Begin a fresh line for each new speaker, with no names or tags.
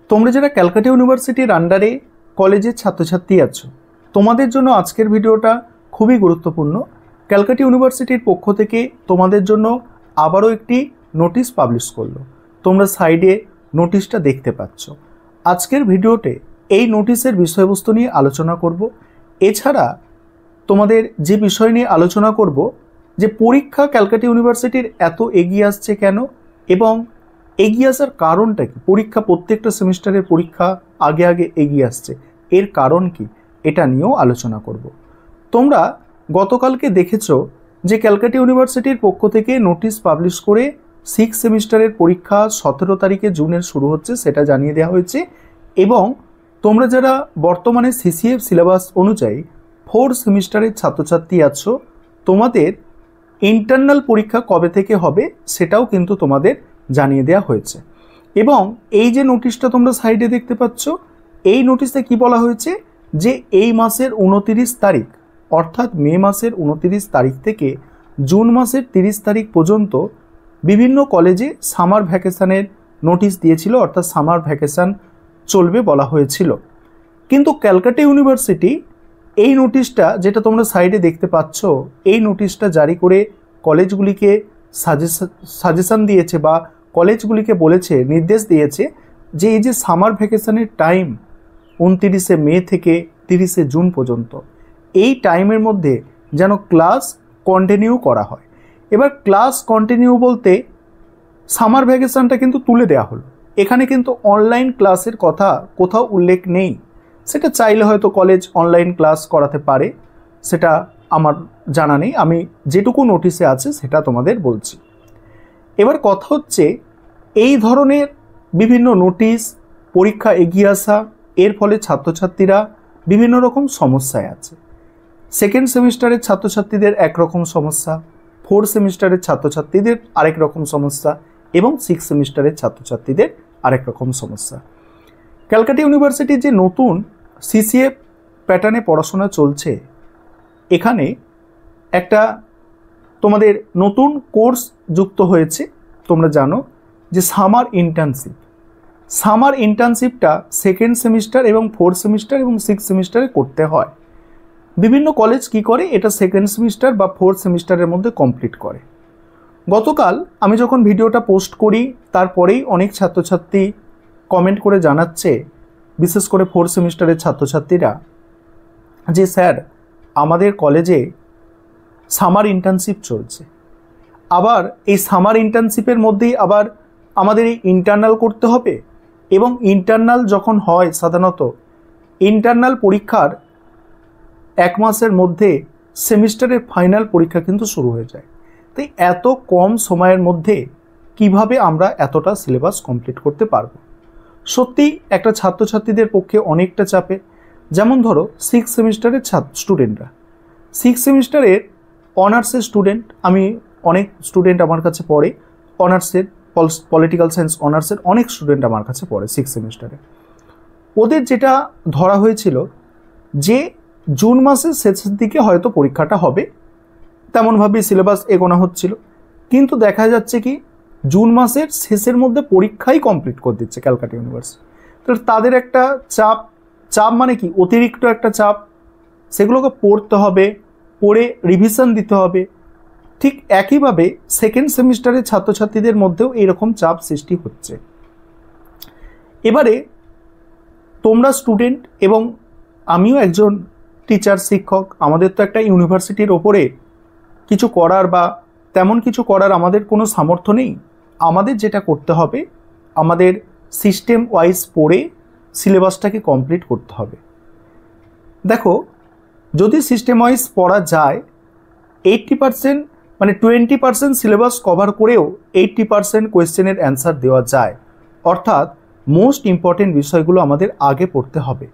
তোমরা যারা ক্যালকাটা ইউনিভার্সিটির আন্ডারে কলেজের ছাত্রছাত্রী আছো, তোমাদের জন্য আজকের ভিডিওটা খুবই গুরুত্বপূর্ণ। ক্যালকাটা ইউনিভার্সিটির পক্ষ থেকে তোমাদের জন্য আবারও একটি নোটিশ পাবলিশ করলো। তোমরা সাইডে নোটিশটা দেখতে পাচ্ছ। আজকের ভিডিওতে এই নোটিশের বিষয়বস্তু নিয়ে আলোচনা করব। এছাড়া তোমাদের যে বিষয় নিয়ে আলোচনা করব যে পরীক্ষা ক্যালকাটা ইউনিভার্সিটির এত এগিয়ে আসছে কেন এবং এগিয়ে আসার কারণটা কি, পরীক্ষা প্রত্যেকটা সেমিস্টারের পরীক্ষা আগে আগে এগিয়ে আসছে, এর কারণ কি, এটা নিয়েও আলোচনা করব। তোমরা গতকালকে দেখেছো যে ক্যালকাটা ইউনিভার্সিটির পক্ষ থেকে নোটিশ পাবলিশ করে 6 সেমিস্টারের পরীক্ষা 17 তারিখে জুনের শুরু হচ্ছে সেটা জানিয়ে দেওয়া হয়েছে। এবং তোমরা যারা বর্তমানে সিসিএফ সিলেবাস অনুযায়ী 4 সেমিস্টারের ছাত্রছাত্রী আছো, তোমাদের ইন্টারনাল পরীক্ষা কবে থেকে হবে সেটাও কিন্তু তোমাদের জানিয়ে দেওয়া হয়েছে। এবং এই যে নোটিশটা তোমরা সাইডে দেখতে পাচ্ছ, এই নোটিশে কি বলা হয়েছে যে এই মাসের 29 তারিখ অর্থাৎ মে মাসের 29 তারিখ থেকে জুন মাসের 30 তারিখ পর্যন্ত বিভিন্ন কলেজে সামার ভ্যাকেশনের নোটিশ দিয়েছিল, অর্থাৎ সামার ভ্যাকেশন চলবে বলা হয়েছিল। কিন্তু ক্যালকাটা ইউনিভার্সিটি এই নোটিশটা, যেটা তোমরা সাইডে দেখতে পাচ্ছ, এই নোটিশটা জারি করে কলেজগুলিকে সাজেশন দিয়েছে বা কলেজগুলিকে বলেছে, নির্দেশ দিয়েছে যে এই যে সামার ভ্যাকেশনের টাইম 29শে মে থেকে 30শে জুন পর্যন্ত, এই টাইমের মধ্যে যেন ক্লাস কন্টিনিউ করা হয়। এবার ক্লাস কন্টিনিউ বলতে সামার ভ্যাকেশনটা কিন্তু তুলে দেওয়া হলো, এখানে কিন্তু অনলাইন ক্লাসের কথা কোথাও উল্লেখ নেই। সেটা চাইলে হয়তো কলেজ অনলাইন ক্লাস করাতে পারে, সেটা আমার জানা নেই, আমি যেটুকু নোটিশে আছে সেটা তোমাদের বলছি। এবার কথা হচ্ছে এই ধরনের বিভিন্ন নোটিশ, পরীক্ষা এগিয়ে আসা, এর ফলে ছাত্রছাত্রীরা বিভিন্ন রকম সমস্যায় আছে। সেকেন্ড সেমিস্টারের ছাত্রছাত্রীদের একরকম সমস্যা, 4 সেমিস্টারের ছাত্রছাত্রীদের আরেক রকম সমস্যা এবং 6 সেমিস্টারের ছাত্রছাত্রীদের আরেক রকম সমস্যা। ক্যালকাটা ইউনিভার্সিটির যে নতুন সিসিএফ প্যাটার্নে পড়াশোনা চলছে, এখানে একটা তোমাদের নতুন কোর্স যুক্ত হয়েছে। তোমরা জানো যে সামার ইন্টার্নশিপ, সামার ইন্টার্নশিপটা সেকেন্ড সেমিস্টার এবং 4 সেমিস্টার এবং 6 সেমিস্টারে করতে হয়। বিভিন্ন কলেজ কি করে, এটা সেকেন্ড সেমিস্টার বা 4 সেমিস্টারের মধ্যে কমপ্লিট করে। গতকাল আমি যখন ভিডিওটা পোস্ট করি, তারপরেই অনেক ছাত্রছাত্রী কমেন্ট করে জানাচ্ছে, বিশেষ করে 4 সেমিস্টারের ছাত্রছাত্রীরা, যে স্যার আমাদের কলেজে সামার ইন্টার্নশিপ চলছে, আবার এই সামার ইন্টার্নশিপের মধ্যেই আবার আমাদের এই ইন্টারনাল করতে হবে, এবং ইন্টারনাল যখন হয় সাধারণত ইন্টারনাল পরীক্ষার 1 মাসের মধ্যে সেমিস্টারের ফাইনাল পরীক্ষা কিন্তু শুরু হয়ে যায়। তাই এত কম সময়ের মধ্যে কিভাবে আমরা এতটা সিলেবাস কমপ্লিট করতে পারবো, সত্যি একটা ছাত্রছাত্রীদের পক্ষে অনেকটা চাপে। যেমন ধরো 6 সেমিস্টারের স্টুডেন্টরা, 6 সেমিস্টারের অনার্সের স্টুডেন্ট, আমি অনেক স্টুডেন্ট আমার কাছে পড়ে, অনার্সের পলিটিক্যাল সায়েন্স অনার্সের অনেক স্টুডেন্ট আমার কাছে পড়ে 6 সেমিস্টারে। ওদের যেটা ধরা হয়েছিল যে জুন মাসের শেষের দিকে হয়তো পরীক্ষাটা হবে, তেমনভাবেই সিলেবাস এগোনো হচ্ছিল। কিন্তু দেখা যাচ্ছে কি জুন মাসের শেষের মধ্যে পরীক্ষাই কমপ্লিট করে দিচ্ছে ক্যালকাটা ইউনিভার্সিটি। তো তাদের একটা চাপ মানে কি, অতিরিক্ত একটা চাপ, সেগুলোকে পড়তে হবে, পড়ে রিভিশন দিতে হবে। ঠিক একইভাবে সেকেন্ড সেমিস্টারের ছাত্রছাত্রীদের মধ্যেও এইরকম চাপ সৃষ্টি হচ্ছে। এবারে তোমরা স্টুডেন্ট এবং আমিও একজন টিচার, শিক্ষক, আমাদের তো একটা ইউনিভার্সিটির ওপরে কিছু করার বা তেমন কিছু করার আমাদের কোনো সামর্থ্য নেই। আমাদের যেটা করতে হবে, আমাদের সিস্টেম ওয়াইজ পড়ে সিলেবাসটাকে কমপ্লিট করতে হবে। দেখো, যদি সিস্টেম ওয়াইজ পড়া যায় 80% মানে 20% সিলেবাস কভার করেও 80% কোয়েশ্চেনের অ্যান্সার দেওয়া যায়। অর্থাৎ মোস্ট ইম্পর্টেন্ট বিষয়গুলো আমাদের আগে পড়তে হবে।